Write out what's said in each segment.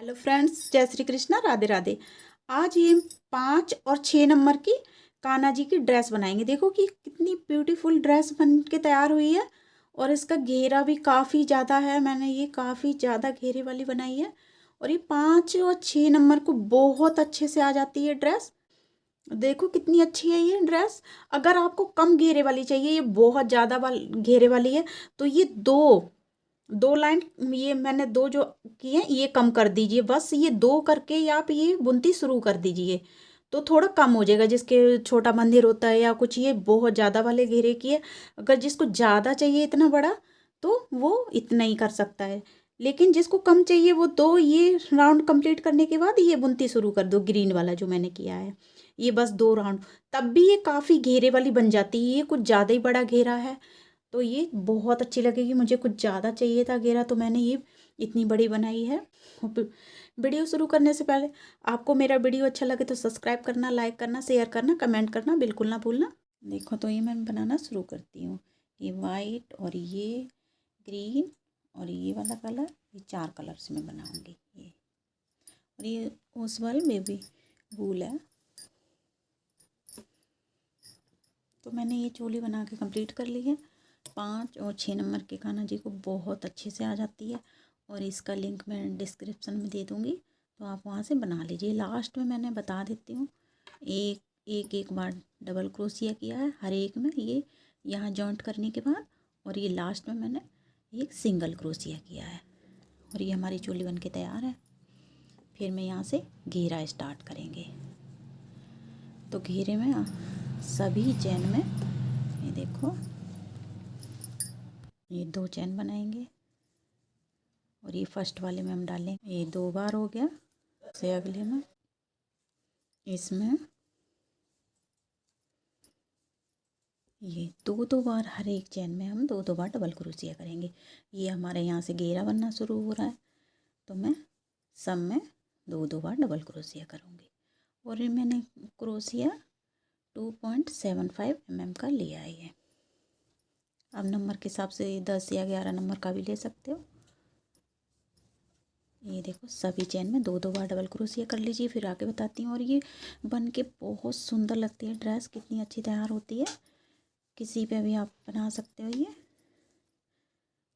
Hello friends, जय श्री कृष्णा, राधे राधे। आज ये 5 और 6 नंबर की कान्हा जी की ड्रेस बनाएंगे। देखो कि कितनी ब्यूटीफुल ड्रेस बन के तैयार हुई है। और इसका घेरा भी काफ़ी ज़्यादा है, मैंने ये काफ़ी ज़्यादा घेरे वाली बनाई है। और ये 5 और 6 नंबर को बहुत अच्छे से आ जाती है ड्रेस। देखो कितनी अच्छी है ये ड्रेस। अगर आपको कम घेरे वाली चाहिए, ये बहुत ज़्यादा घेरे वाली है, तो ये दो दो लाइन, ये मैंने दो जो किए हैं ये कम कर दीजिए। बस ये दो करके या आप ये बुनती शुरू कर दीजिए तो थोड़ा कम हो जाएगा। जिसके छोटा मंदिर होता है या कुछ, ये बहुत ज़्यादा वाले घेरे की है। अगर जिसको ज़्यादा चाहिए इतना बड़ा, तो वो इतना ही कर सकता है। लेकिन जिसको कम चाहिए वो दो ये राउंड कंप्लीट करने के बाद ये बुनती शुरू कर दो। ग्रीन वाला जो मैंने किया है, ये बस 2 राउंड, तब भी ये काफ़ी घेरे वाली बन जाती है। ये कुछ ज़्यादा ही बड़ा घेरा है तो ये बहुत अच्छी लगेगी। मुझे कुछ ज़्यादा चाहिए था घेरा, तो मैंने ये इतनी बड़ी बनाई है। वीडियो शुरू करने से पहले आपको मेरा वीडियो अच्छा लगे तो सब्सक्राइब करना, लाइक करना, शेयर करना, कमेंट करना बिल्कुल ना भूलना। देखो तो ये मैं बनाना शुरू करती हूँ। ये वाइट और ये ग्रीन और ये वाला कलर, ये 4 कलर्स में बनाऊंगी। ये और ये ओसवाल बेबी वूल है। तो मैंने ये चोली बना के कंप्लीट कर ली है। 5 और 6 नंबर की कान्हा जी को बहुत अच्छे से आ जाती है। और इसका लिंक मैं डिस्क्रिप्शन में दे दूँगी, तो आप वहाँ से बना लीजिए। लास्ट में मैंने बता देती हूँ, एक एक एक बार डबल क्रोशिया किया है हर एक में, ये यहाँ जॉइंट करने के बाद। और ये लास्ट में मैंने एक सिंगल क्रोशिया किया है। और ये हमारी चोली बन के तैयार है। फिर मैं यहाँ से घेरा स्टार्ट करेंगे। तो घेरे में सभी चैन में ये देखो, ये 2 चैन बनाएंगे और ये फर्स्ट वाले में हम डालेंगे। ये 2 बार हो गया। से अगले में इसमें ये 2 बार, हर एक चैन में हम 2 बार डबल क्रोशिया करेंगे। ये हमारे यहाँ से घेरा बनना शुरू हो रहा है, तो मैं सब में 2 बार डबल क्रोशिया करूँगी। और ये मैंने क्रोशिया 2.75 mm का लिया है। ये अब नंबर के हिसाब से 10 या 11 नंबर का भी ले सकते हो। ये देखो सभी चैन में 2 बार डबल क्रोशिया कर लीजिए। फिर आगे बताती हूँ। और ये बन के बहुत सुंदर लगती है ड्रेस, कितनी अच्छी तैयार होती है। किसी पे भी आप बना सकते हो। ये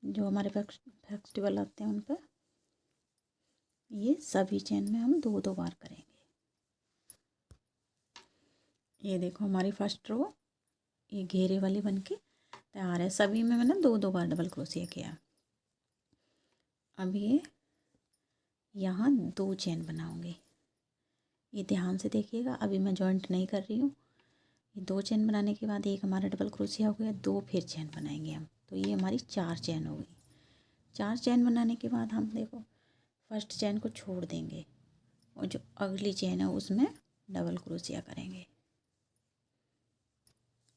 जो हमारे फेस्टिवल आते हैं उन पर ये सभी चैन में हम 2 बार करेंगे। ये देखो हमारी फर्स्ट रो ये घेरे वाली बन के तैयार है। सभी में मैंने 2 बार डबल क्रोशिया किया। अब ये यहाँ 2 चैन बनाऊंगी। ये ध्यान से देखिएगा, अभी मैं जॉइंट नहीं कर रही हूँ। ये 2 चैन बनाने के बाद एक हमारा डबल क्रोशिया हो गया, 2 फिर चैन बनाएंगे हम, तो ये हमारी 4 चैन हो गई। 4 चैन बनाने के बाद हम देखो फर्स्ट चैन को छोड़ देंगे और जो अगली चैन है उसमें डबल क्रोशिया करेंगे।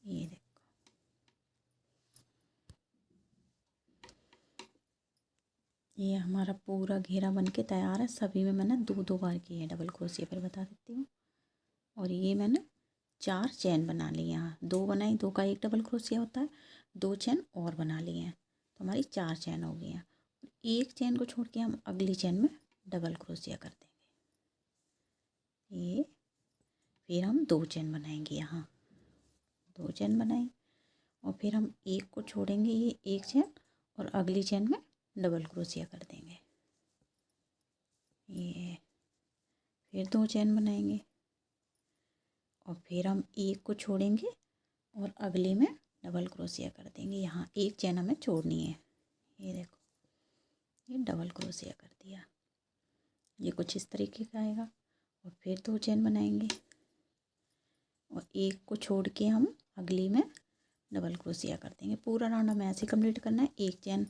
ये देखो ये हमारा पूरा घेरा बन के तैयार है। सभी में मैंने 2 बार किए हैं डबल क्रोशिया। फिर बता देती हूँ। और ये मैंने 4 चैन बना ली। यहाँ 2 बनाई, 2 का एक डबल क्रोशिया होता है, 2 चैन और बना लिए हैं, तो हमारी 4 चैन हो गई हैं। एक चैन को छोड़ के हम अगली चैन में डबल क्रोशिया कर देंगे। ये फिर हम 2 चैन बनाएंगे। यहाँ 2 चैन बनाई और फिर हम एक को छोड़ेंगे, ये एक चैन, और अगली चैन में डबल क्रोशिया कर देंगे। ये फिर 2 चैन बनाएंगे और फिर हम एक को छोड़ेंगे और अगले में डबल क्रोशिया कर देंगे। यहाँ एक चैन हमें छोड़नी है। ये देखो ये डबल क्रोशिया कर दिया। ये कुछ इस तरीके का आएगा। और फिर 2 चैन बनाएंगे और एक को छोड़ के हम अगली में डबल क्रोशिया कर देंगे। पूरा राउंड हमें ऐसे कंप्लीट करना है। एक चैन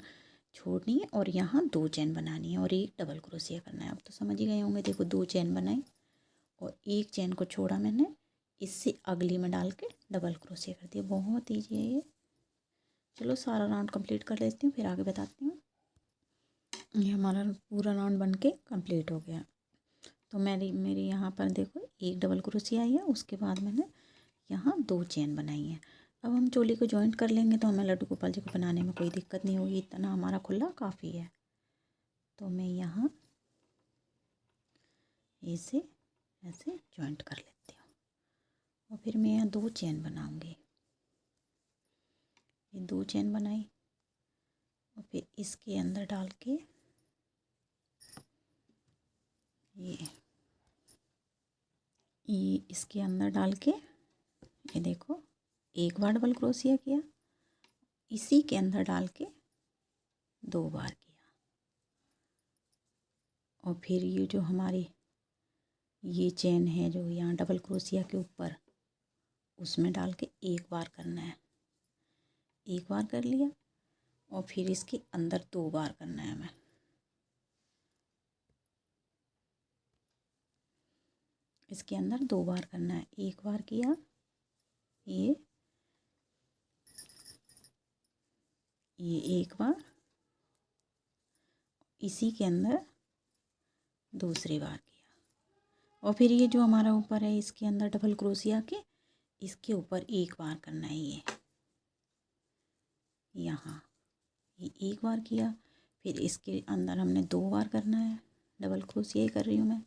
छोड़नी है और यहाँ 2 चैन बनानी है और एक डबल क्रोशिया करना है। अब तो समझ ही गए होंगे। देखो 2 चैन बनाई और एक चैन को छोड़ा मैंने, इससे अगली में डाल के डबल क्रोशिया कर दिया। बहुत ईजी है ये। चलो सारा राउंड कंप्लीट कर लेती हूँ, फिर आगे बताती हूँ। ये हमारा पूरा राउंड बन के कम्प्लीट हो गया। तो मेरी यहाँ पर देखो एक डबल क्रोशिया आई है, उसके बाद मैंने यहाँ 2 चैन बनाई हैं। अब हम चोली को जॉइंट कर लेंगे तो हमें लड्डू गोपाल जी को बनाने में कोई दिक्कत नहीं होगी। इतना हमारा खुला काफ़ी है। तो मैं यहाँ इसे ऐसे जॉइंट कर लेती हूँ और फिर मैं यहाँ 2 चेन बनाऊंगी। ये 2 चेन बनाई और फिर इसके अंदर डाल के ये इसके अंदर डाल के ये देखो एक बार डबल क्रोशिया किया, इसी के अंदर डाल के 2 बार किया और फिर ये जो हमारी ये चेन है जो यहाँ डबल क्रोशिया के ऊपर, उसमें डाल के एक बार करना है। एक बार कर लिया और फिर इसके अंदर 2 बार करना है हमें। इसके अंदर 2 बार करना है। एक बार किया, ये एक बार, इसी के अंदर दूसरी बार किया और फिर ये जो हमारा ऊपर है इसके अंदर डबल क्रोशिया के इसके ऊपर एक बार करना है। ये यहाँ ये एक बार किया, फिर इसके अंदर हमने 2 बार करना है। डबल क्रोशिया ही कर रही हूँ मैं।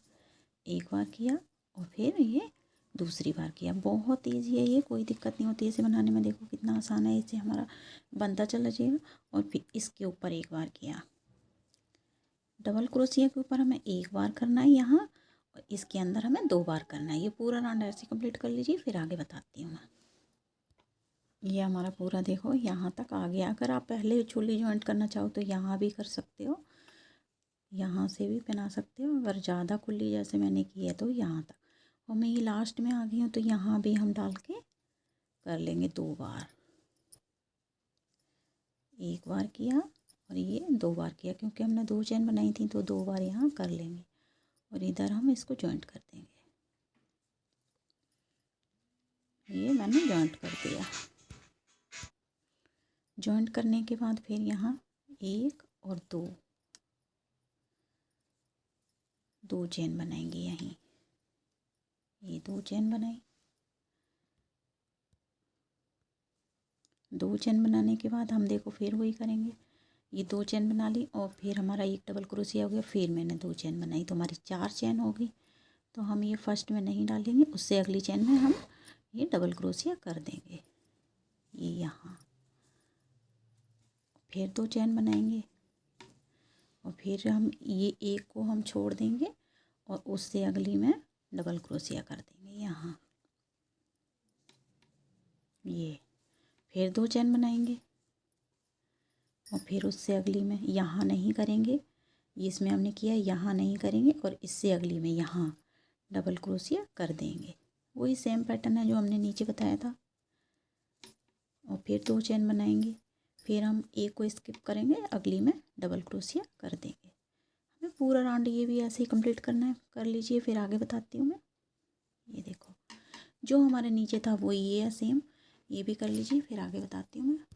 एक बार किया और फिर ये दूसरी बार किया। बहुत ईजी है ये, कोई दिक्कत नहीं होती है इसे बनाने में। देखो कितना आसान है, इसे हमारा बनता चला जाएगा। और फिर इसके ऊपर एक बार किया, डबल क्रोशिया के ऊपर हमें एक बार करना है यहाँ और इसके अंदर हमें 2 बार करना है। ये पूरा राउंड ऐसे कंप्लीट कर लीजिए, फिर आगे बताती हूँ मैं। ये हमारा पूरा देखो यहाँ तक आ गया। अगर आप पहले चोली जॉइंट करना चाहो तो यहाँ भी कर सकते हो, यहाँ से भी पहना सकते हो। अगर ज़्यादा खुली जैसे मैंने की है तो यहाँ तक। और मैं ये लास्ट में आ गई हूँ तो यहाँ भी हम डाल के कर लेंगे 2 बार। एक बार किया और ये 2 बार किया, क्योंकि हमने 2 चेन बनाई थी तो 2 बार यहाँ कर लेंगे और इधर हम इसको जॉइंट कर देंगे। ये मैंने जॉइंट कर दिया। जॉइंट करने के बाद फिर यहाँ 1 और 2 चेन बनाएंगे। यहीं ये 2 चेन बनाई। 2 चेन बनाने के बाद हम देखो फिर वही करेंगे। ये 2 चेन बना ली और फिर हमारा एक डबल क्रोशिया हो गया। फिर मैंने 2 चेन बनाई तो हमारी 4 चेन हो गई। तो हम ये फर्स्ट में नहीं डालेंगे, उससे अगली चेन में हम ये डबल क्रोशिया कर देंगे। ये यहाँ फिर 2 चेन बनाएंगे और फिर हम ये एक को हम छोड़ देंगे और उससे अगली में डबल क्रोशिया कर देंगे। यहाँ ये फिर 2 चेन बनाएंगे और फिर उससे अगली में यहाँ नहीं करेंगे, इसमें हमने किया यहाँ नहीं करेंगे और इससे अगली में यहाँ डबल क्रोशिया कर देंगे। वही सेम पैटर्न है जो हमने नीचे बताया था। और फिर 2 चेन बनाएंगे, फिर हम एक को स्किप करेंगे, अगली में डबल क्रोशिया कर देंगे। हमें पूरा राउंड ये भी ऐसे ही कंप्लीट करना है। कर लीजिए, फिर आगे बताती हूँ मैं। ये देखो जो हमारे नीचे था वो ये है सेम, ये भी कर लीजिए, फिर आगे बताती हूँ मैं।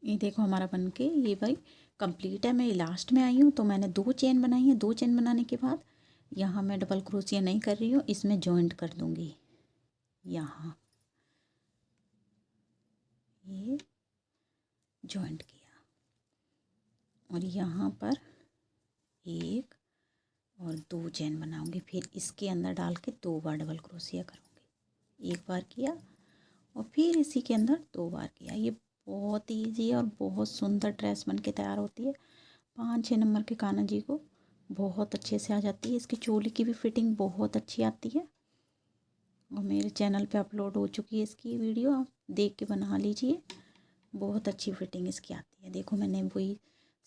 ये देखो हमारा बनके ये भाई कंप्लीट है। मैं लास्ट में आई हूँ तो मैंने 2 चेन बनाई है। 2 चेन बनाने के बाद यहाँ मैं डबल क्रोशिया नहीं कर रही हूँ, इसमें जॉइंट कर दूँगी। यहाँ ये जॉइंट किया और यहाँ पर 1 और 2 चेन बनाऊँगी। फिर इसके अंदर डाल के 2 बार डबल क्रोशिया करूँगी। एक बार किया और फिर इसी के अंदर 2 बार किया। ये बहुत ईजी और बहुत सुंदर ड्रेस बन के तैयार होती है। 5-6 नंबर के कान्हा जी को बहुत अच्छे से आ जाती है। इसकी चोली की भी फिटिंग बहुत अच्छी आती है और मेरे चैनल पे अपलोड हो चुकी है इसकी वीडियो, आप देख के बना लीजिए। बहुत अच्छी फिटिंग इसकी आती है। देखो मैंने वही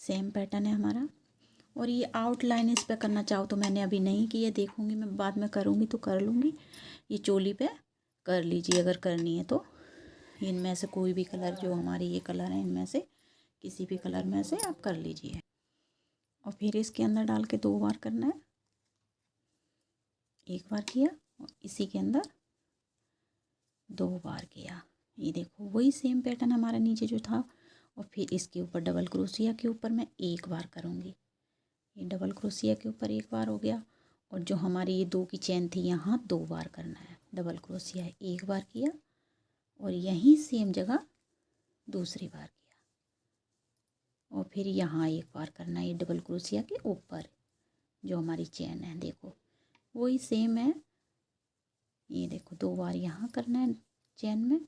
सेम पैटर्न है हमारा। और ये आउटलाइन इस पर करना चाहो तो मैंने अभी नहीं की है, देखूँगी मैं बाद में, करूँगी तो कर लूँगी। ये चोली पे कर लीजिए अगर करनी है तो। इनमें से कोई भी कलर, जो हमारे ये कलर हैं इनमें से किसी भी कलर में से आप कर लीजिए। और फिर इसके अंदर डाल के 2 बार करना है। एक बार किया और इसी के अंदर 2 बार किया। ये देखो वही सेम पैटर्न हमारा नीचे जो था। और फिर इसके ऊपर डबल क्रोशिया के ऊपर मैं एक बार करूँगी। ये डबल क्रोशिया के ऊपर एक बार हो गया। और जो हमारी ये 2 की चेन थी यहाँ 2 बार करना है। डबल क्रोशिया एक बार किया और यहीं सेम जगह दूसरी बार किया और फिर यहाँ एक बार करना है। ये डबल क्रोशिया के ऊपर जो हमारी चेन है, देखो वही सेम है। ये देखो 2 बार यहाँ करना है चेन में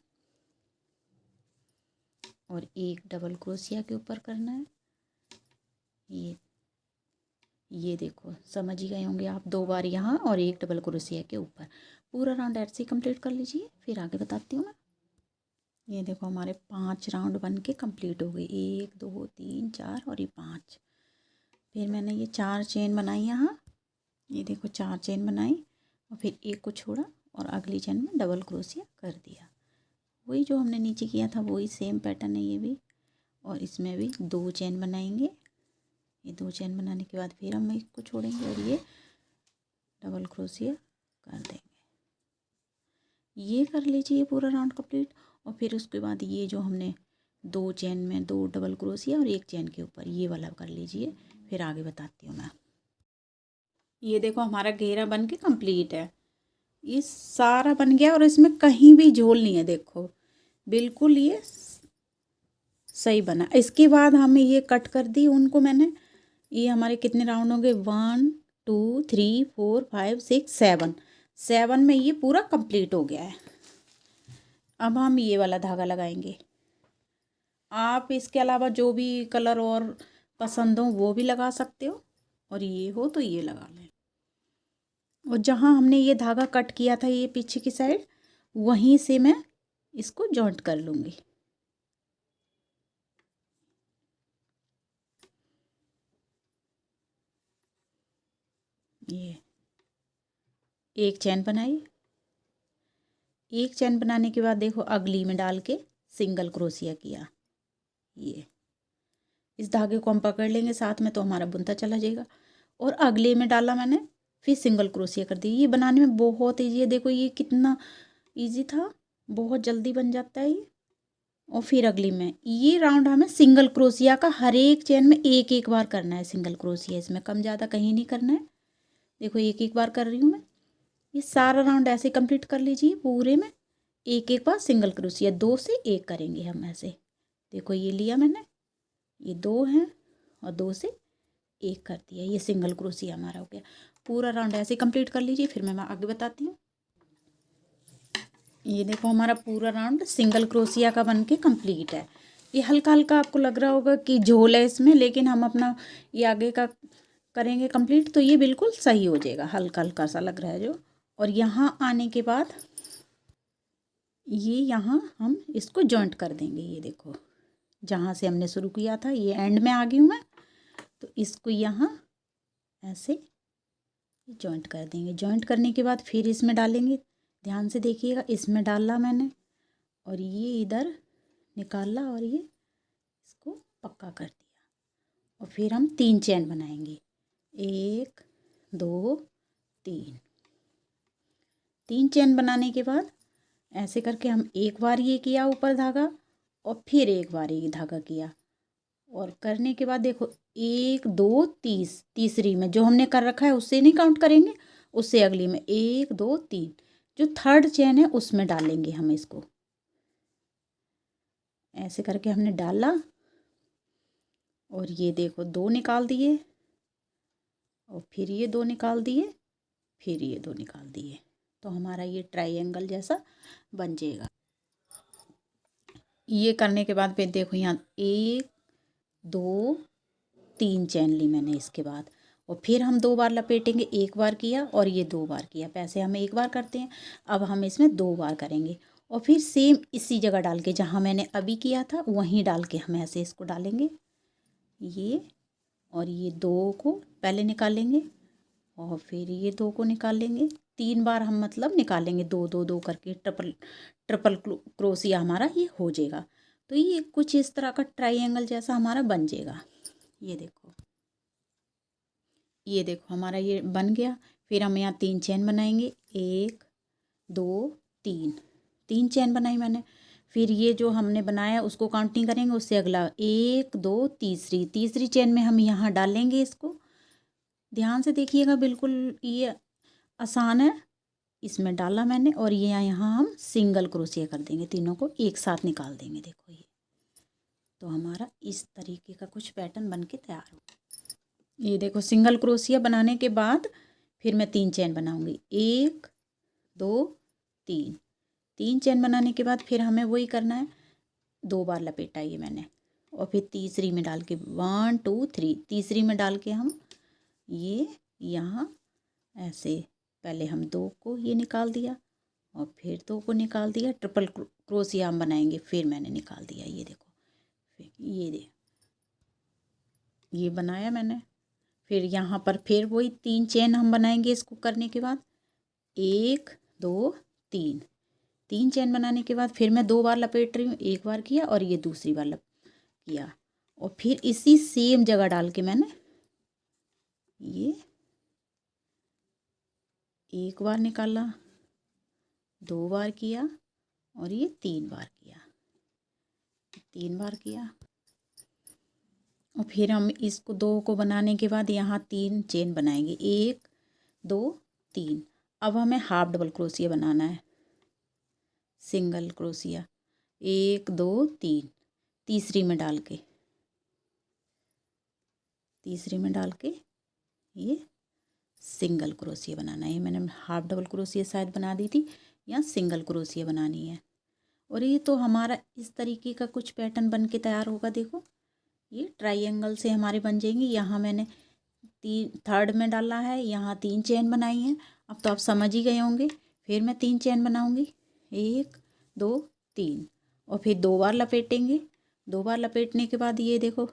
और एक डबल क्रोशिया के ऊपर करना है। ये देखो समझ ही गए होंगे आप, 2 बार यहाँ और एक डबल क्रोशिया के ऊपर। पूरा राउंड ऐसे ही कंप्लीट कर लीजिए, फिर आगे बताती हूँ मैं। ये देखो हमारे 5 राउंड बन के कंप्लीट हो गए, 1 2 3 4 और ये 5। फिर मैंने ये 4 चेन बनाई यहाँ, ये देखो 4 चेन बनाई और फिर एक को छोड़ा और अगली चेन में डबल क्रोशिया कर दिया। वही जो हमने नीचे किया था वही सेम पैटर्न है ये भी। और इसमें भी 2 चेन बनाएंगे। ये 2 चेन बनाने के बाद फिर हम एक को छोड़ेंगे और ये डबल क्रोशिया कर देंगे। ये कर लीजिए पूरा राउंड कंप्लीट। और फिर उसके बाद ये जो हमने 2 चेन में 2 डबल क्रोशिया और एक चेन के ऊपर ये वाला कर लीजिए, फिर आगे बताती हूँ मैं। ये देखो हमारा घेरा बन के कंप्लीट है, ये सारा बन गया और इसमें कहीं भी झोल नहीं है, देखो बिल्कुल ये सही बना। इसके बाद हमें ये कट कर दी उनको मैंने। ये हमारे कितने राउंड हो गए, 1 2 3 4 5 6 7। 7 में ये पूरा कंप्लीट हो गया है। अब हम ये वाला धागा लगाएंगे। आप इसके अलावा जो भी कलर और पसंद हो वो भी लगा सकते हो, और ये हो तो ये लगा लें। और जहाँ हमने ये धागा कट किया था ये पीछे की साइड, वहीं से मैं इसको जॉइंट कर लूँगी। ये एक चैन बनाई, एक चैन बनाने के बाद देखो अगली में डाल के सिंगल क्रोशिया किया। ये इस धागे को हम पकड़ लेंगे साथ में तो हमारा बुनता चला जाएगा। और अगले में डाला मैंने, फिर सिंगल क्रोशिया कर दी। ये बनाने में बहुत ईजी है, देखो ये कितना ईजी था, बहुत जल्दी बन जाता है ये। और फिर अगली में ये राउंड हमें सिंगल क्रोशिया का हर एक चेन में एक एक बार करना है। सिंगल क्रोशिया इसमें कम ज़्यादा कहीं नहीं करना है। देखो एक एक बार कर रही हूँ मैं। ये सारा राउंड ऐसे कंप्लीट कर लीजिए, पूरे में एक एक बार सिंगल क्रोशिया, 2 से 1 करेंगे हम ऐसे। देखो ये लिया मैंने, ये 2 हैं और 2 से 1 कर दिया, ये सिंगल क्रोशिया हमारा हो गया। पूरा राउंड ऐसे कंप्लीट कर लीजिए, फिर मैं आगे बताती हूँ। ये देखो हमारा पूरा राउंड सिंगल क्रोशिया का बन के कम्प्लीट है। ये हल्का हल्का आपको लग रहा होगा कि झोल है इसमें, लेकिन हम अपना ये आगे का करेंगे कंप्लीट तो ये बिल्कुल सही हो जाएगा। हल्का हल्का सा लग रहा है जो। और यहाँ आने के बाद ये यहाँ हम इसको जॉइंट कर देंगे। ये देखो जहाँ से हमने शुरू किया था ये एंड में आ गई हूँ मैं, तो इसको यहाँ ऐसे जॉइंट कर देंगे। जॉइंट करने के बाद फिर इसमें डालेंगे, ध्यान से देखिएगा, इसमें डाला मैंने और ये इधर निकाला और ये इसको पक्का कर दिया। और फिर हम 3 चेन बनाएंगे, 1 2 3। 3 चेन बनाने के बाद ऐसे करके हम एक बार ये किया ऊपर धागा और फिर एक बार ये धागा किया। और करने के बाद देखो 1 2 तीसरी में जो हमने कर रखा है उससे नहीं काउंट करेंगे, उससे अगली में 1 2 3 जो थर्ड चेन है उसमें डालेंगे हम इसको। ऐसे करके हमने डाला और ये देखो 2 निकाल दिए और फिर ये 2 निकाल दिए, फिर ये 2 निकाल दिए, तो हमारा ये ट्रायंगल जैसा बन जाएगा। ये करने के बाद फिर देखो यहाँ 1 2 3 चेन ली मैंने इसके बाद, और फिर हम 2 बार लपेटेंगे। एक बार किया और ये 2 बार किया, पैसे हम एक बार करते हैं, अब हम इसमें 2 बार करेंगे। और फिर सेम इसी जगह डाल के जहाँ मैंने अभी किया था वहीं डाल के हम ऐसे इसको डालेंगे ये, और ये 2 को पहले निकालेंगे और फिर ये 2 को निकालेंगे। 3 बार हम मतलब निकालेंगे, 2 2 2 करके ट्रिपल क्रोशिया हमारा ये हो जाएगा। तो ये कुछ इस तरह का ट्रायंगल जैसा हमारा बन जाएगा। ये देखो हमारा ये बन गया। फिर हम यहाँ 3 चेन बनाएंगे, 1 2 3, 3 चेन बनाई मैंने। फिर ये जो हमने बनाया उसको काउंटिंग करेंगे, उससे अगला 1 2 तीसरी चेन में हम यहाँ डालेंगे इसको। ध्यान से देखिएगा, बिल्कुल ये आसान है। इसमें डाला मैंने और ये यहाँ हम सिंगल क्रोशिया कर देंगे, तीनों को एक साथ निकाल देंगे। देखो ये तो हमारा इस तरीके का कुछ पैटर्न बन के तैयार हो। ये देखो सिंगल क्रोशिया बनाने के बाद फिर मैं 3 चेन बनाऊंगी, 1 2 3। 3 चेन बनाने के बाद फिर हमें वही करना है, 2 बार लपेटा ये मैंने, और फिर तीसरी में डाल के 1 2 3, तीसरी में डाल के हम ये यहाँ ऐसे, पहले हम 2 को ये निकाल दिया और फिर 2 को निकाल दिया, ट्रिपल क्रोशिया हम बनाएंगे, फिर मैंने निकाल दिया, ये देखो, फिर ये बनाया मैंने। फिर यहाँ पर फिर वही 3 चेन हम बनाएंगे इसको करने के बाद, 1 2 3। 3 चेन बनाने के बाद फिर मैं 2 बार लपेट रही हूँ, 1 बार किया और ये दूसरी बार किया, और फिर इसी सेम जगह डाल के मैंने ये 1 बार निकाला, 2 बार किया और ये 3 बार किया, 3 बार किया। और फिर हम इसको 2 को बनाने के बाद यहाँ 3 चेन बनाएंगे, 1 2 3। अब हमें हाफ डबल क्रोशिया बनाना है, सिंगल क्रोशिया, 1 2 3, तीसरी में डाल के, तीसरी में डाल के ये सिंगल क्रोशिया बनाना है। ये मैंने हाफ डबल क्रोशिया शायद बना दी थी, यहाँ सिंगल क्रोशिया बनानी है। और ये तो हमारा इस तरीके का कुछ पैटर्न बन के तैयार होगा। देखो ये ट्रायंगल से हमारे बन जाएंगे। यहाँ मैंने थर्ड में डाला है, यहाँ 3 चेन बनाई हैं। अब तो आप समझ ही गए होंगे। फिर मैं 3 चेन बनाऊंगी, 1 2 3, और फिर 2 बार लपेटेंगे। 2 बार लपेटने के बाद ये देखो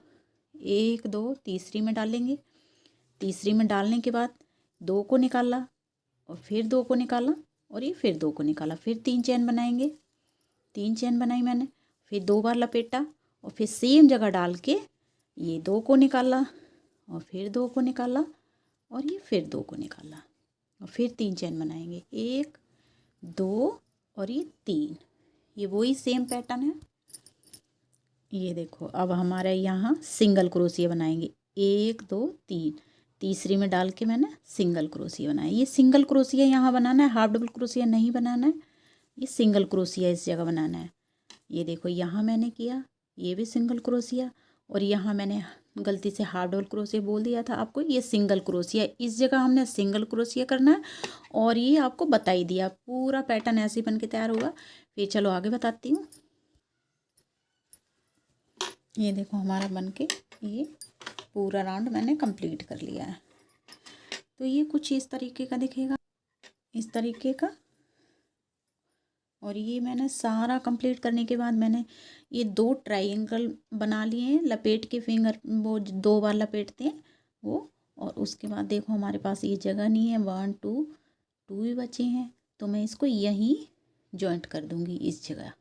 1 2, तीसरी में डालेंगे। तीसरी में डालने के बाद 2 को निकाला और फिर 2 को निकाला और ये फिर 2 को निकाला, फिर 3 चेन बनाएंगे। 3 चेन बनाई मैंने, फिर 2 बार लपेटा और फिर सेम जगह डाल के ये 2 को निकाला और फिर 2 को निकाला और ये फिर 2 को निकाला और फिर 3 चेन बनाएंगे, 1 2 और ये 3। ये वही सेम पैटर्न है। ये देखो अब हमारे यहाँ सिंगल क्रोशिया बनाएंगे, 1 2 3, तीसरी में डाल के मैंने सिंगल क्रोशिया बनाया। ये सिंगल क्रोशिया यहाँ बनाना है, हाफ डबल क्रोशिया नहीं बनाना है। ये सिंगल क्रोशिया इस जगह बनाना है। ये देखो यहाँ मैंने किया, ये भी सिंगल क्रोशिया, और यहाँ मैंने गलती से हाफ डबल क्रोशिया बोल दिया था आपको। ये सिंगल क्रोशिया, इस जगह हमने सिंगल क्रोशिया करना है। और ये आपको बता ही दिया, पूरा पैटर्न ऐसे ही बन के तैयार होगा। फिर चलो आगे बताती हूँ। ये देखो हमारा बन के ये पूरा राउंड मैंने कंप्लीट कर लिया है। तो ये कुछ इस तरीके का दिखेगा, इस तरीके का। और ये मैंने सारा कंप्लीट करने के बाद मैंने ये 2 ट्रायंगल बना लिए हैं, लपेट के फिंगर, वो 2 बार लपेटते हैं वो। और उसके बाद देखो हमारे पास ये जगह नहीं है, 1 2 2 ही बचे हैं, तो मैं इसको यहीं जॉइंट कर दूंगी, इस जगह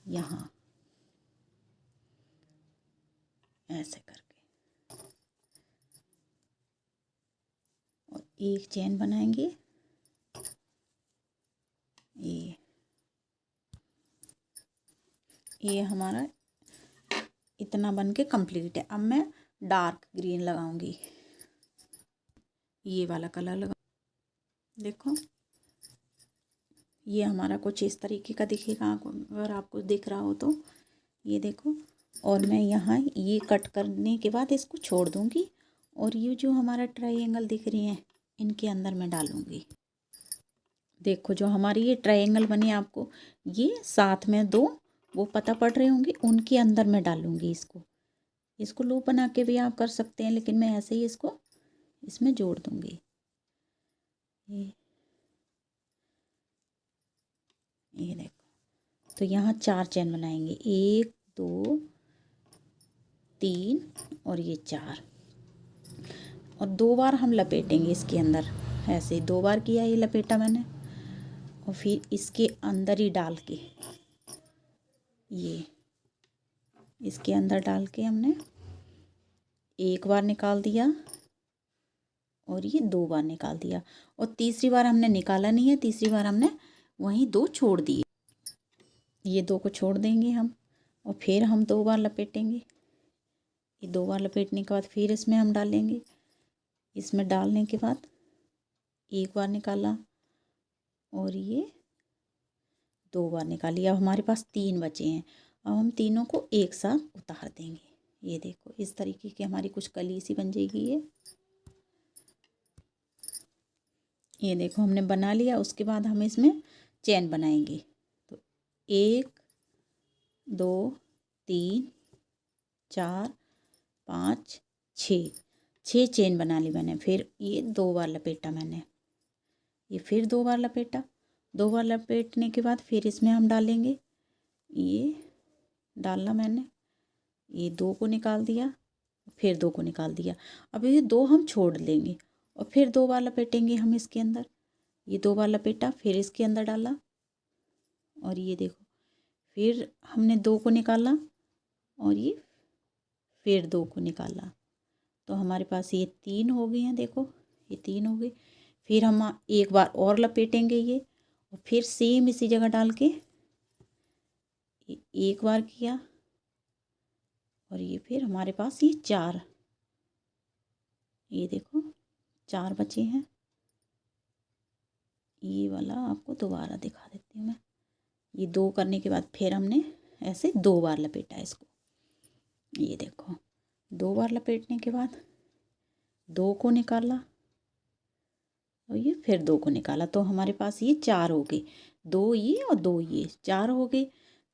यहाँ ऐसे करके। और एक चेन बनाएंगे, ये हमारा इतना बन के कंप्लीट है। अब मैं डार्क ग्रीन लगाऊंगी, ये वाला कलर लगा। देखो ये हमारा कुछ इस तरीके का दिखेगा, अगर आपको दिख रहा हो तो। ये देखो, और मैं यहाँ ये कट करने के बाद इसको छोड़ दूंगी और ये जो हमारा ट्रायंगल दिख रही है इनके अंदर मैं डालूंगी। देखो जो हमारी ये ट्रायंगल बनी, आपको ये साथ में 2 वो पता पड़ रहे होंगे, उनके अंदर मैं डालूंगी इसको। इसको लूप बना के भी आप कर सकते हैं, लेकिन मैं ऐसे ही इसको इसमें जोड़ दूंगी। ये देखो, तो यहाँ 4 चेन बनाएंगे, 1 2 3 और ये 4, और 2 बार हम लपेटेंगे इसके अंदर। ऐसे ही 2 बार किया, ये लपेटा मैंने, और फिर इसके अंदर ही डाल के ये इसके अंदर डाल के हमने 1 बार निकाल दिया और ये 2 बार निकाल दिया, और तीसरी बार हमने निकाला नहीं है, तीसरी बार हमने वहीं 2 छोड़ दिए। ये 2 को छोड़ देंगे हम, और फिर हम 2 बार लपेटेंगे। ये 2 बार लपेटने के बाद फिर इसमें हम डालेंगे। इसमें डालने के बाद 1 बार निकाला और ये 2 बार निकाली। अब हमारे पास 3 बचे हैं। अब हम तीनों को एक साथ उतार देंगे। ये देखो इस तरीके की हमारी कुछ कली सी बन जाएगी। ये ये देखो हमने बना लिया। उसके बाद हम इसमें चेन बनाएंगे। तो 1 2 3 4 5 6 चेन बना ली मैंने। फिर ये 2 बार लपेटा मैंने, ये फिर 2 बार लपेटा। 2 बार लपेटने के बाद फिर इसमें हम डालेंगे, ये डालना मैंने, ये 2 को निकाल दिया, फिर 2 को निकाल दिया। अब ये 2 हम छोड़ लेंगे और फिर 2 बार लपेटेंगे हम इसके अंदर। ये 2 बार लपेटा, फिर इसके अंदर डाला और ये देखो फिर हमने 2 को निकाला और ये फिर 2 को निकाला। तो हमारे पास ये 3 हो गए हैं। देखो ये 3 हो गए। फिर हम एक बार और लपेटेंगे ये, और फिर सेम इसी जगह डाल के एक बार किया और ये फिर हमारे पास ये 4, ये देखो 4 बचे हैं। ये वाला आपको दोबारा दिखा देती हूँ मैं। ये 2 करने के बाद फिर हमने ऐसे 2 बार लपेटा इसको। ये देखो 2 बार लपेटने के बाद 2 को निकाला और ये फिर 2 को निकाला। तो हमारे पास ये 4 हो गए, 2 ये और 2 ये, 4 हो गए।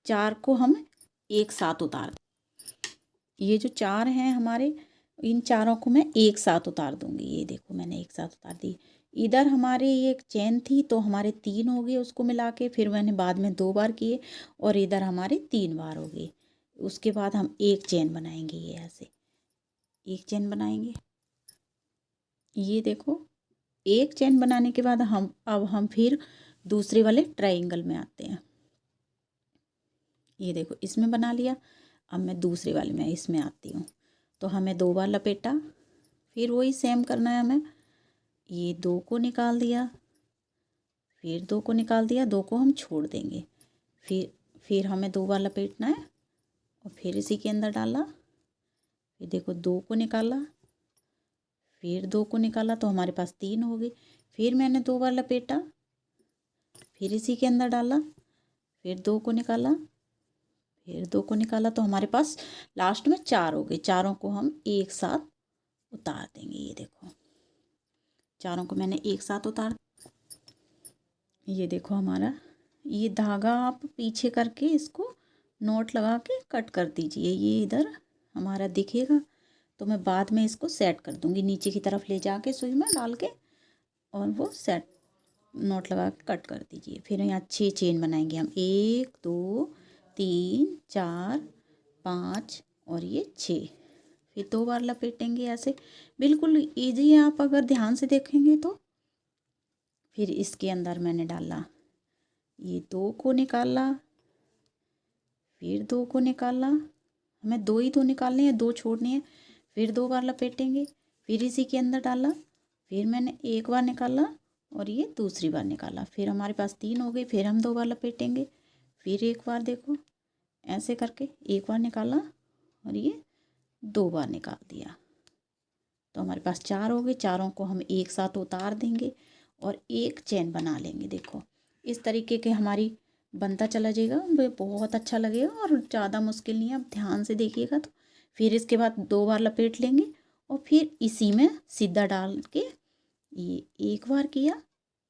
4 को हम एक साथ उतार दें। ये जो 4 हैं हमारे, इन चारों को मैं एक साथ उतार दूंगी। ये देखो मैंने एक साथ उतार दी। इधर हमारे ये एक चेन थी तो हमारे 3 हो गए उसको मिला के, फिर मैंने बाद में 2 बार किए और इधर हमारे 3 बार हो गए। उसके बाद हम एक चेन बनाएंगे, ये ऐसे एक चेन बनाएंगे। ये देखो एक चेन बनाने के बाद हम फिर दूसरे वाले ट्रायंगल में आते हैं। ये देखो इसमें बना लिया। अब मैं दूसरे वाले में इसमें आती हूँ। तो हमें 2 बार लपेटा, फिर वही सेम करना है हमें। ये 2 को निकाल दिया, फिर 2 को निकाल दिया, 2 को हम छोड़ देंगे। फिर हमें 2 बार लपेटना है और फिर इसी के अंदर डाला। फिर देखो 2 को निकाला, फिर 2 को निकाला, तो हमारे पास 3 हो गए। फिर मैंने 2 बार लपेटा, फिर इसी के अंदर डाला, फिर 2 को निकाला, फिर 2 को निकाला, तो हमारे पास लास्ट में 4 हो गए। चारों को हम एक साथ उतार देंगे। ये देखो चारों को मैंने एक साथ उतार। ये देखो हमारा ये धागा आप पीछे करके इसको नोट लगा के कट कर दीजिए। ये इधर हमारा दिखेगा तो मैं बाद में इसको सेट कर दूंगी, नीचे की तरफ ले जाके सुई में डाल के, और वो सेट नोट लगा के कट कर दीजिए। फिर यहाँ 6 चेन बनाएंगे हम, 1 2 3 4 5 और ये 6। फिर 2 बार लपेटेंगे ऐसे, बिल्कुल ईजी है आप अगर ध्यान से देखेंगे तो। फिर इसके अंदर मैंने डाला, ये 2 को निकाला, फिर 2 को निकाला, हमें 2 ही 2 निकालने हैं, 2 छोड़ने हैं। फिर 2 बार लपेटेंगे, फिर इसी के अंदर डाला, फिर मैंने एक बार निकाला और ये दूसरी बार निकाला। फिर हमारे पास 3 हो गए। फिर हम 2 बार लपेटेंगे, फिर एक बार देखो ऐसे करके एक बार निकाला और ये 2 बार निकाल दिया। तो हमारे पास 4 हो गए। चारों को हम एक साथ उतार देंगे और एक चेन बना लेंगे। देखो इस तरीके के हमारी बनता चला जाएगा, बहुत अच्छा लगेगा और ज़्यादा मुश्किल नहीं है। अब ध्यान से देखिएगा। तो फिर इसके बाद 2 बार लपेट लेंगे और फिर इसी में सीधा डाल के ये एक बार किया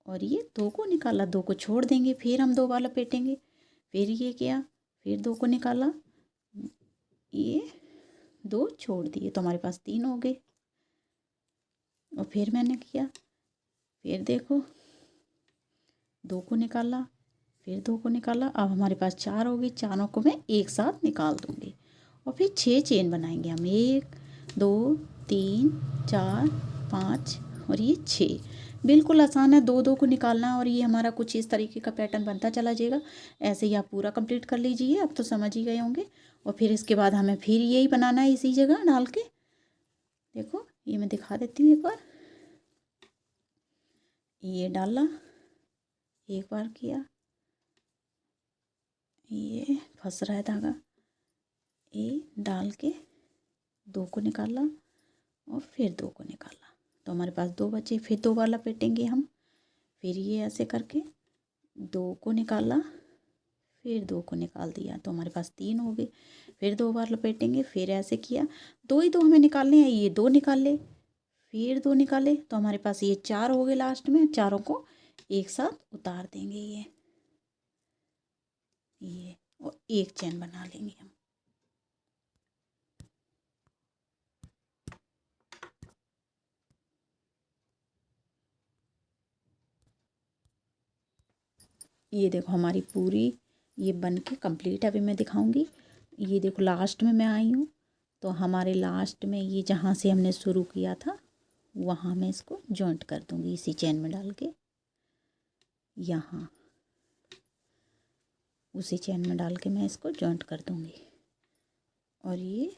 और ये 2 को निकाला, 2 को छोड़ देंगे। फिर हम 2 बार लपेटेंगे, फिर ये किया, फिर 2 को निकाला, ये 2 छोड़ दिए, तो हमारे पास 3 हो गए। और फिर मैंने किया, फिर देखो 2 को निकाला, फिर 2 को निकाला, अब हमारे पास 4 हो गई। चारों को मैं एक साथ निकाल दूंगी और फिर 6 चेन बनाएंगे हम, 1 2 3 4 5 और ये 6। बिल्कुल आसान है, 2 2 को निकालना और ये हमारा कुछ इस तरीके का पैटर्न बनता चला जाएगा। ऐसे ही आप पूरा कंप्लीट कर लीजिए, अब तो समझ ही गए होंगे। और फिर इसके बाद हमें फिर यही बनाना है इसी जगह डाल के। देखो ये मैं दिखा देती हूँ एक बार। ये डाला, एक बार किया, ये फंस रहा है धागा, ये डाल के 2 को निकाला और फिर 2 को निकाला, तो हमारे पास 2 बचे। फिर 2 बार लपेटेंगे हम, फिर ये ऐसे करके 2 को निकाला, फिर 2 को निकाल दिया, तो हमारे पास 3 हो गए। फिर 2 बार लपेटेंगे, फिर ऐसे किया, 2 ही 2 हमें निकालने हैं, ये 2 निकाल ले, फिर 2 निकाले तो हमारे पास ये 4 हो गए। लास्ट में चारों को एक साथ उतार देंगे ये और एक चेन बना लेंगे हम। ये देखो हमारी पूरी ये बन के कंप्लीट। अभी मैं दिखाऊंगी। ये देखो लास्ट में मैं आई हूँ, तो हमारे लास्ट में ये जहाँ से हमने शुरू किया था वहाँ मैं इसको जॉइंट कर दूंगी इसी चेन में डाल के। यहाँ उसी चेन में डाल के मैं इसको जॉइंट कर दूंगी। और ये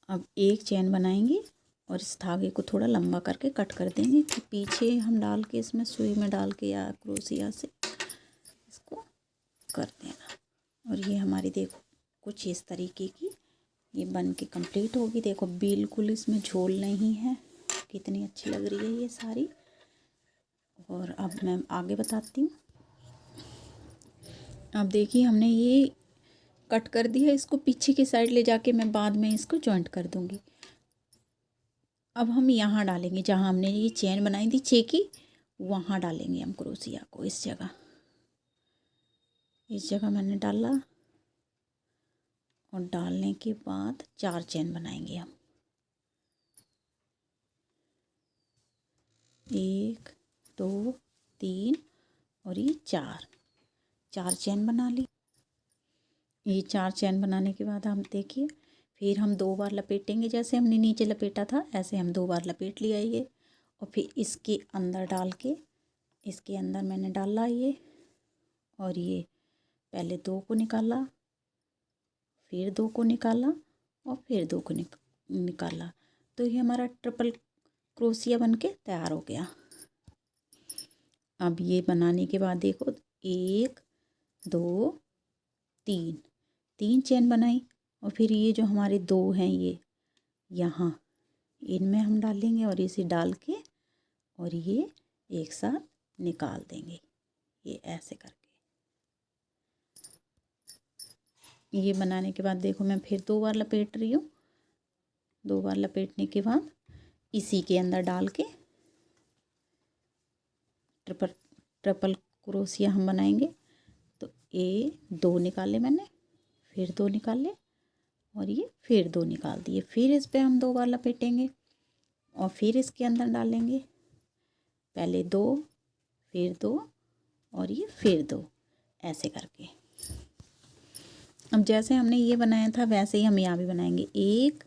अब एक चेन बनाएंगे और इस धागे को थोड़ा लंबा करके कट कर देंगे कि पीछे हम डाल के इसमें सुई में डाल के या क्रोशिया से इसको कर देना। और ये हमारी देखो कुछ इस तरीके की ये बन के कंप्लीट होगी। देखो बिल्कुल इसमें झोल नहीं है, कितनी अच्छी लग रही है ये सारी। और अब मैं आगे बताती हूँ। अब देखिए हमने ये कट कर दिया, इसको पीछे की साइड ले जाके मैं बाद में इसको जॉइंट कर दूंगी। अब हम यहाँ डालेंगे जहाँ हमने ये चेन बनाई थी 6 की, वहाँ डालेंगे हम क्रोशिया को। इस जगह मैंने डाला और डालने के बाद 4 चेन बनाएंगे हम। 1 2 3 और ये 4 चेन बना ली। ये 4 चेन बनाने के बाद हम देखिए फिर हम 2 बार लपेटेंगे। जैसे हमने नीचे लपेटा था ऐसे हम 2 बार लपेट लिया ये। और फिर इसके अंदर डाल के इसके अंदर मैंने डाला ये, और ये पहले 2 को निकाला, फिर 2 को निकाला और फिर 2 को निकाला। तो ये हमारा ट्रिपल क्रोशिया बन के तैयार हो गया। अब ये बनाने के बाद देखो 1 2 3 चेन बनाई। और फिर ये जो हमारे 2 हैं ये यहाँ इनमें हम डालेंगे और इसे डाल के और ये एक साथ निकाल देंगे ये ऐसे करके। ये बनाने के बाद देखो मैं फिर 2 बार लपेट रही हूँ। 2 बार लपेटने के बाद इसी के अंदर डाल के ट्रिपल क्रोशिया हम बनाएंगे। तो ये 2 निकाले मैंने, फिर 2 निकाले और ये फिर 2 निकाल दिए। फिर इस पे हम 2 बार लपेटेंगे और फिर इसके अंदर डालेंगे। पहले 2 फिर 2 और ये फिर 2 ऐसे करके। अब जैसे हमने ये बनाया था वैसे ही हम यहाँ भी बनाएंगे। 1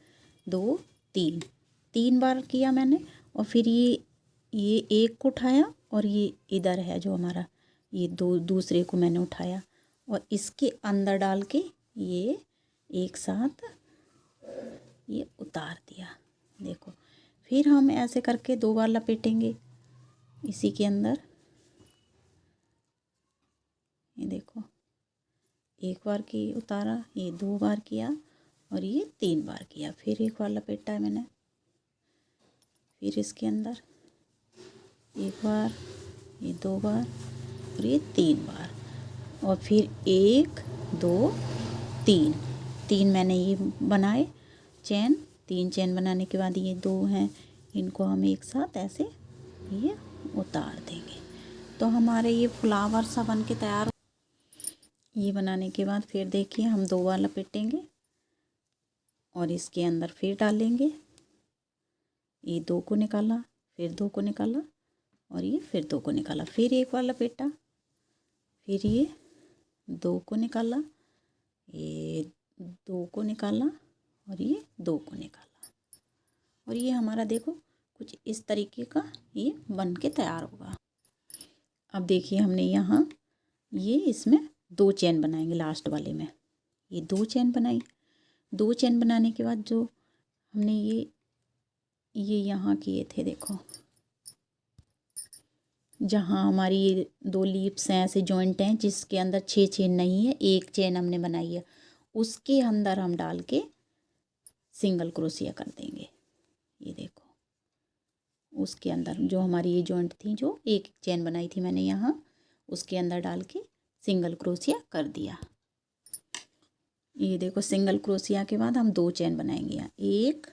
2 3 बार किया मैंने। और फिर ये एक को उठाया और ये इधर है जो हमारा ये दूसरे को मैंने उठाया और इसके अंदर डाल के ये एक साथ ये उतार दिया। देखो फिर हम ऐसे करके 2 बार लपेटेंगे इसी के अंदर। ये देखो 1 बार की उतारा, ये 2 बार किया और ये 3 बार किया। फिर 1 बार लपेटा है मैंने, फिर इसके अंदर 1 बार, ये 2 बार और ये 3 बार। और फिर 1 2 3 मैंने ये बनाए चेन। 3 चेन बनाने के बाद ये 2 हैं, इनको हम एक साथ ऐसे ये उतार देंगे। तो हमारे ये फ्लावर सा बन के तैयार। ये बनाने के बाद फिर देखिए हम 2 बार लपेटेंगे और इसके अंदर फिर डालेंगे। ये 2 को निकाला, फिर 2 को निकाला और ये फिर 2 को निकाला। फिर 1 बार लपेटा, फिर ये 2 को निकाला, ये 2 को निकाला और ये 2 को निकाला। और ये हमारा देखो कुछ इस तरीके का ये बन के तैयार होगा। अब देखिए हमने यहाँ ये इसमें 2 चेन बनाएंगे लास्ट वाले में। ये 2 चेन बनाई। 2 चेन बनाने के बाद जो हमने ये यहाँ किए थे, देखो जहाँ हमारी ये 2 लीप्स हैं ऐसे जॉइंट हैं जिसके अंदर 6 चेन नहीं है, 1 चेन हमने बनाई है, उसके अंदर हम डाल के सिंगल क्रोशिया कर देंगे। ये देखो उसके अंदर जो हमारी ये जॉइंट थी, जो 1 चेन बनाई थी मैंने यहाँ, उसके अंदर डाल के सिंगल क्रोशिया कर दिया। ये देखो सिंगल क्रोशिया के बाद हम 2 चेन बनाएंगे यहाँ, 1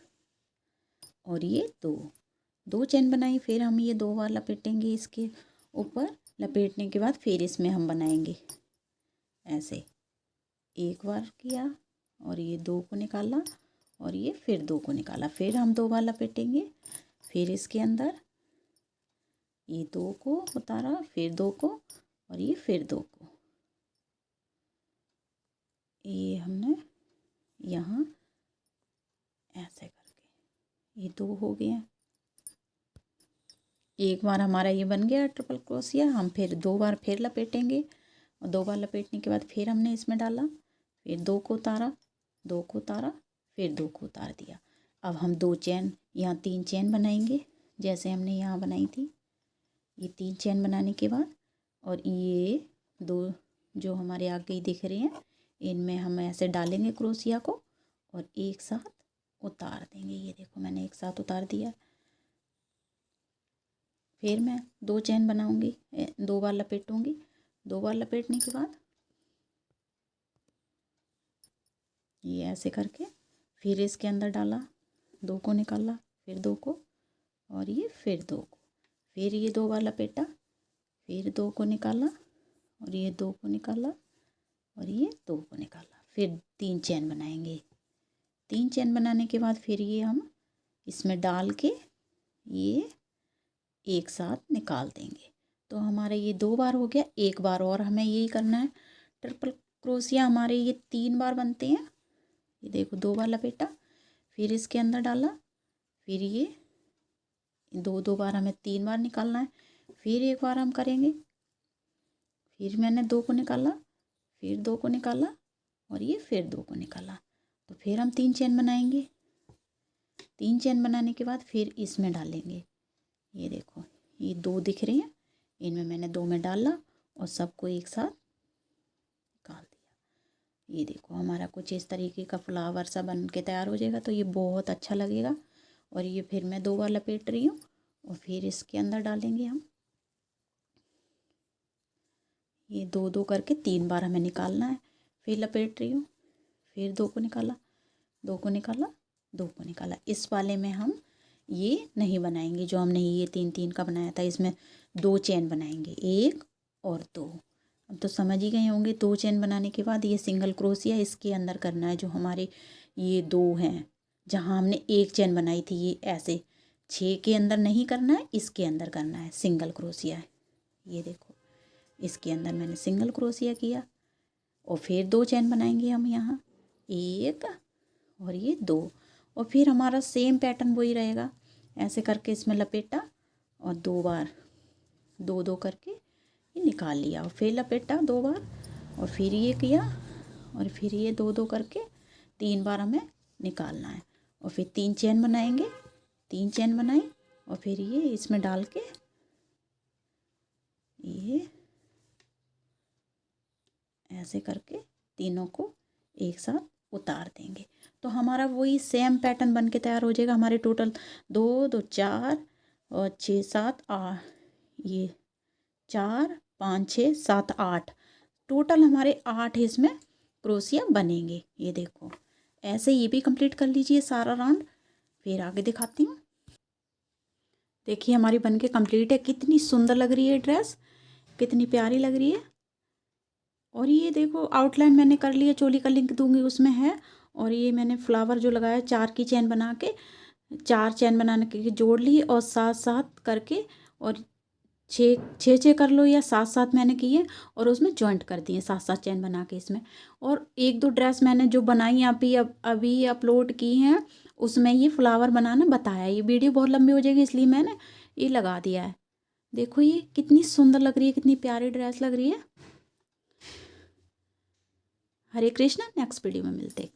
और ये 2 चेन बनाई। फिर हम ये 2 बार लपेटेंगे इसके ऊपर। लपेटने के बाद फिर इसमें हम बनाएंगे ऐसे, 1 बार किया और ये 2 को निकाला और ये फिर 2 को निकाला। फिर हम 2 बार लपेटेंगे, फिर इसके अंदर ये 2 को उतारा, फिर 2 को और ये फिर 2 को। ये हमने यहाँ ऐसे करके ये 2 हो गया। एक बार हमारा ये बन गया ट्रिपल क्रोशिया। हम फिर 2 बार फिर लपेटेंगे और 2 बार लपेटने के बाद फिर हमने इसमें डाला, फिर 2 को उतारा, 2 को उतारा, फिर 2 को उतार दिया। अब हम 2 चेन यहाँ 3 चेन बनाएंगे जैसे हमने यहाँ बनाई थी। ये 3 चेन बनाने के बाद और ये 2 जो हमारे आगे दिख रहे हैं इनमें हम ऐसे डालेंगे क्रोशिया को और एक साथ उतार देंगे। ये देखो मैंने एक साथ उतार दिया। फिर मैं 2 चेन बनाऊंगी, 2 बार लपेटूंगी। 2 बार लपेटने के बाद ये ऐसे करके फिर इसके अंदर डाला, 2 को निकाला, फिर 2 को और ये फिर 2 को। फिर ये 2 बार लपेटा, फिर 2 को निकाला और ये 2 को निकाला और ये 2 को निकाला। फिर 3 चेन बनाएंगे। 3 चेन बनाने के बाद फिर ये हम इसमें डाल के ये एक साथ निकाल देंगे। तो हमारा ये 2 बार हो गया। 1 बार और हमें यही करना है। ट्रिपल क्रोशिया हमारे ये 3 बार बनते हैं। ये देखो 2 बार लपेटा, फिर इसके अंदर डाला, फिर ये 2 बार हमें 3 बार निकालना है। फिर 1 बार हम करेंगे, फिर मैंने 2 को निकाला, फिर 2 को निकाला और ये फिर 2 को निकाला। तो फिर हम 3 चेन बनाएंगे। 3 चेन बनाने के बाद फिर इसमें डालेंगे। ये देखो ये 2 दिख रहे हैं, इनमें मैंने 2 में डाला और सबको एक साथ निकाल दिया। ये देखो हमारा कुछ इस तरीके का फ्लावर सा बन के तैयार हो जाएगा। तो ये बहुत अच्छा लगेगा। और ये फिर मैं 2 बार लपेट रही हूँ और फिर इसके अंदर डालेंगे हम। ये 2 करके 3 बार हमें निकालना है। फिर लपेट रही हूँ, फिर 2 को निकाला, 2 को निकाला, 2 को निकाला। इस वाले में हम ये नहीं बनाएंगे जो हमने ये 3 का बनाया था। इसमें 2 चेन बनाएंगे, 1 और 2। अब तो समझ ही गए होंगे। 2 चेन बनाने के बाद ये सिंगल क्रोशिया इसके अंदर करना है। जो हमारे ये 2 हैं जहाँ हमने 1 चेन बनाई थी, ये ऐसे 6 के अंदर नहीं करना है, इसके अंदर करना है सिंगल क्रोशिया। ये देखो इसके अंदर मैंने सिंगल क्रोशिया किया और फिर 2 चेन बनाएंगे हम यहाँ, 1 और ये 2। और फिर हमारा सेम पैटर्न वही रहेगा। ऐसे करके इसमें लपेटा और 2 बार 2 करके ये निकाल लिया और फिर लपेटा 2 बार और फिर ये किया और फिर ये 2 करके 3 बार हमें निकालना है। और फिर 3 चेन बनाएंगे, 3 चेन बनाई और फिर ये इसमें डाल के ये ऐसे करके तीनों को एक साथ उतार देंगे। तो हमारा वही सेम पैटर्न बन के तैयार हो जाएगा। हमारे टोटल 2 2 4 और 6 7 8, ये 4 5 6 7 8, टोटल हमारे 8 इसमें क्रोशिया बनेंगे। ये देखो ऐसे ये भी कंप्लीट कर लीजिए सारा राउंड। फिर आगे दिखाती हूँ। देखिए हमारी बनके कंप्लीट है। कितनी सुंदर लग रही है ड्रेस, कितनी प्यारी लग रही है। और ये देखो आउटलाइन मैंने कर लिया, चोली का लिंक दूंगी उसमें है। और ये मैंने फ्लावर जो लगाया 4 की चेन बना के 4 चेन बनाने के जोड़ ली और 7 करके और 6 कर लो या 7 मैंने किए और उसमें जॉइंट कर दिए 7 चेन बना के इसमें। और 1 2 ड्रेस मैंने जो बनाई अभी अपलोड की हैं उसमें ये फ्लावर बनाना बताया। ये वीडियो बहुत लंबी हो जाएगी इसलिए मैंने ये लगा दिया है। देखो ये कितनी सुंदर लग रही है, कितनी प्यारी ड्रेस लग रही है। हरे कृष्णा। नेक्स्ट वीडियो में मिलते हैं।